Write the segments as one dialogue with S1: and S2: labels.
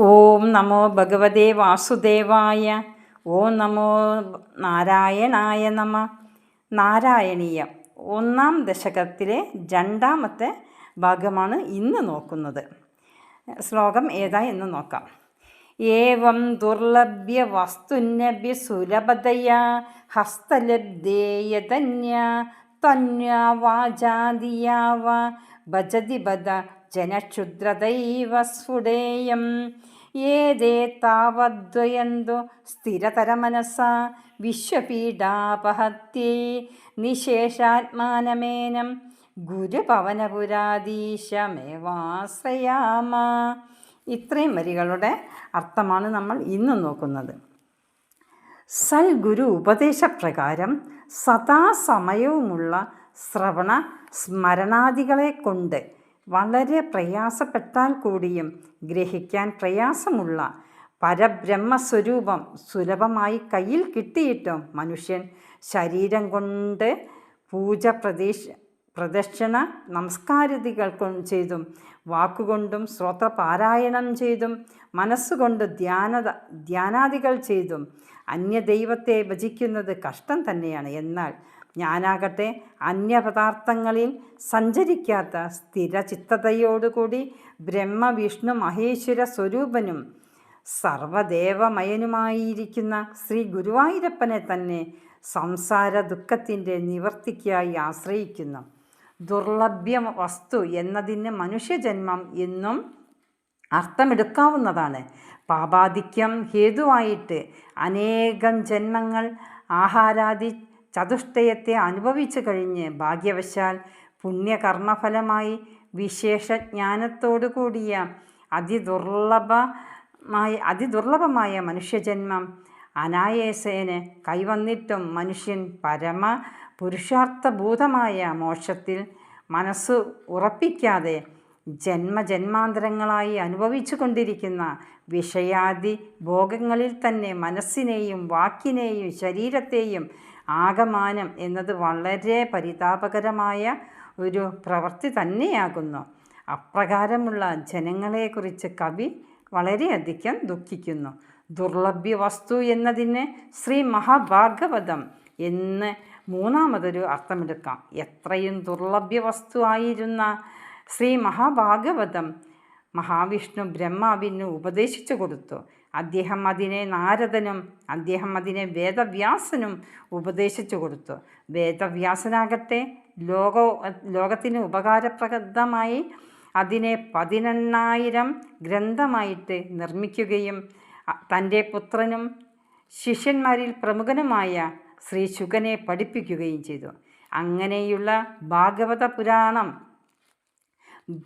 S1: ഓം നമോ ഭഗവതേ വാസുദേവായ. ഓം നമോ നാരായണായ നമ. നാരായണീയം ഒന്നാം ദശകത്തിലെ രണ്ടാമത്തെ ഭാഗമാണ് ഇന്ന് നോക്കുന്നത്. ശ്ലോകം ഏതാ എന്ന് നോക്കാം. ഏവം ദുർലഭ്യ വസ്തുനഭ്യ സുലഭതയാ ഹസ്തലബ്ധേയതന്യ തന്യാ വാചാദിയാവ ഭജതി ബദ ജനക്ഷുദ്രദൈവ സ്ഫുടേയം ഏതേ താവദ്വയന്തോ സ്ഥിരതരമനസാ വിശ്വപീഡാപഹത്യേ നിശേഷാത്മാനമേനം ഗുരുപവനപുരാധീശമേവാശ്രയാമ. ഇത്രയും വരികളുടെ അർത്ഥമാണ് നമ്മൾ ഇന്ന് നോക്കുന്നത്. സൽഗുരു ഉപദേശപ്രകാരം സദാസമയവുമുള്ള ശ്രവണ സ്മരണാദികളെ കൊണ്ട് വളരെ പ്രയാസപ്പെട്ടാൽ കൂടിയും ഗ്രഹിക്കാൻ പ്രയാസമുള്ള പരബ്രഹ്മസ്വരൂപം സുലഭമായി കയ്യിൽ കിട്ടിയിട്ടും മനുഷ്യൻ ശരീരം കൊണ്ട് പൂജ പ്രദക്ഷിണ നമസ്കാരാദികൾ ചെയ്തും വാക്കുകൊണ്ടും സ്തോത്രപാരായണം ചെയ്തും മനസ്സുകൊണ്ട് ധ്യാനാദികൾ ചെയ്തും അന്യദൈവത്തെ ഭജിക്കുന്നത് കഷ്ടം തന്നെയാണ്. എന്നാൽ ഞാനാകട്ടെ അന്യപദാർത്ഥങ്ങളിൽ സഞ്ചരിക്കാത്ത സ്ഥിരചിത്തതയോടുകൂടി ബ്രഹ്മ വിഷ്ണു മഹേശ്വര സ്വരൂപനും സർവദേവമയനുമായിരിക്കുന്ന ശ്രീ ഗുരുവായൂരപ്പനെ തന്നെ സംസാര ദുഃഖത്തിൻ്റെ നിവർത്തിക്കായി ആശ്രയിക്കുന്നു. ദുർലഭ്യ വസ്തു എന്നതിന് മനുഷ്യജന്മം എന്നും അർത്ഥമെടുക്കാവുന്നതാണ്. പാപാധിക്യം ഹേതുവായിട്ട് അനേകം ജന്മങ്ങൾ ആഹാരാദി ചതുഷ്ടയത്തെ അനുഭവിച്ചു കഴിഞ്ഞ് ഭാഗ്യവശാൽ പുണ്യകർമ്മഫലമായി വിശേഷജ്ഞാനത്തോടു കൂടിയ അതിദുർലഭമായ മനുഷ്യജന്മം അനായാസേന കൈവന്നിട്ടും മനുഷ്യൻ പരമ പുരുഷാർത്ഥഭൂതമായ മോക്ഷത്തിൽ മനസ്സ് ഉറപ്പിക്കാതെ ജന്മജന്മാന്തരങ്ങളായി അനുഭവിച്ചു കൊണ്ടിരിക്കുന്ന വിഷയാദി ഭോഗങ്ങളിൽ തന്നെ മനസ്സിനെയും വാക്കിനെയും ശരീരത്തെയും ആകമാനം എന്നത് വളരെ പരിതാപകരമായ ഒരു പ്രവൃത്തി തന്നെയാകുന്നു. അപ്രകാരമുള്ള ജനങ്ങളെക്കുറിച്ച് കവി വളരെയധികം ദുഃഖിക്കുന്നു. ദുർലഭ്യ വസ്തു എന്നതിന് ശ്രീ മഹാഭാഗവതം എന്ന് മൂന്നാമതൊരു അർത്ഥമെടുക്കാം. എത്രയും ദുർലഭ്യ വസ്തു ആയിരുന്ന ശ്രീ മഹാഭാഗവതം മഹാവിഷ്ണു ബ്രഹ്മാവിന് ഉപദേശിച്ചു കൊടുത്തു. അദ്ദേഹം അതിനെ നാരദനും അദ്ദേഹം അതിനെ വേദവ്യാസനും ഉപദേശിച്ചു കൊടുത്തു. വേദവ്യാസനാകട്ടെ ലോകത്തിന് ഉപകാരപ്രദമായി അതിനെ 18,000 ഗ്രന്ഥമായിട്ട് നിർമ്മിക്കുകയും തൻ്റെ പുത്രനും ശിഷ്യന്മാരിൽ പ്രമുഖനുമായ ശ്രീ ശുകനെ പഠിപ്പിക്കുകയും ചെയ്തു. അങ്ങനെയുള്ള ഭാഗവത പുരാണം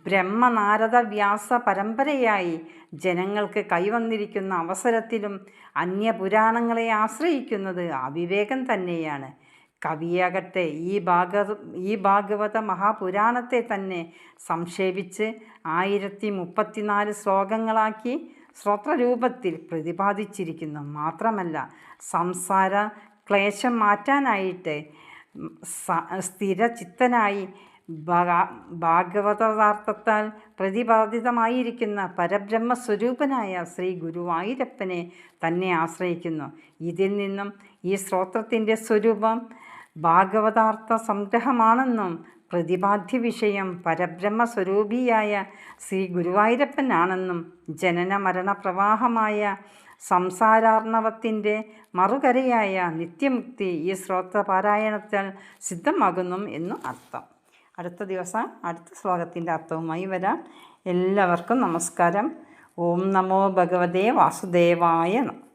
S1: ബ്രഹ്മനാരദ വ്യാസ പരമ്പരയായി ജനങ്ങൾക്ക് കൈവന്നിരിക്കുന്ന അവസരത്തിലും അന്യപുരാണങ്ങളെ ആശ്രയിക്കുന്നത് അവിവേകം തന്നെയാണ്. കവിയാകട്ടെ ഈ ഭാഗവത മഹാപുരാണത്തെ തന്നെ സംക്ഷേപിച്ച് 1034 ശ്ലോകങ്ങളാക്കി സ്തോത്രരൂപത്തിൽ പ്രതിപാദിച്ചിരിക്കുന്നു. മാത്രമല്ല സംസാര ക്ലേശം മാറ്റാനായിട്ട് സ്ഥിരചിത്തനായി ഭാഗവതാർത്ഥത്താൽ പ്രതിപാദിതമായിരിക്കുന്ന പരബ്രഹ്മസ്വരൂപനായ ശ്രീ ഗുരുവായൂരപ്പനെ തന്നെ ആശ്രയിക്കുന്നു. ഇതിൽ നിന്നും ഈ സ്തോത്രത്തിൻ്റെ സ്വരൂപം ഭാഗവതാർത്ഥ സംഗ്രഹമാണെന്നും പ്രതിപാദ്യ വിഷയം പരബ്രഹ്മസ്വരൂപിയായ ശ്രീ ഗുരുവായൂരപ്പനാണെന്നും ജനന മരണ പ്രവാഹമായ സംസാരാർണവത്തിൻ്റെ മറുകരയായ നിത്യമുക്തി ഈ സ്തോത്രപാരായണത്താൽ സിദ്ധമാകുന്നു എന്നും അർത്ഥം. അടുത്ത ദിവസം അടുത്ത ശ്ലോകത്തിൻ്റെ അർത്ഥവുമായി വരാം. എല്ലാവർക്കും നമസ്കാരം. ഓം നമോ ഭഗവതേ വാസുദേവായ നമഃ.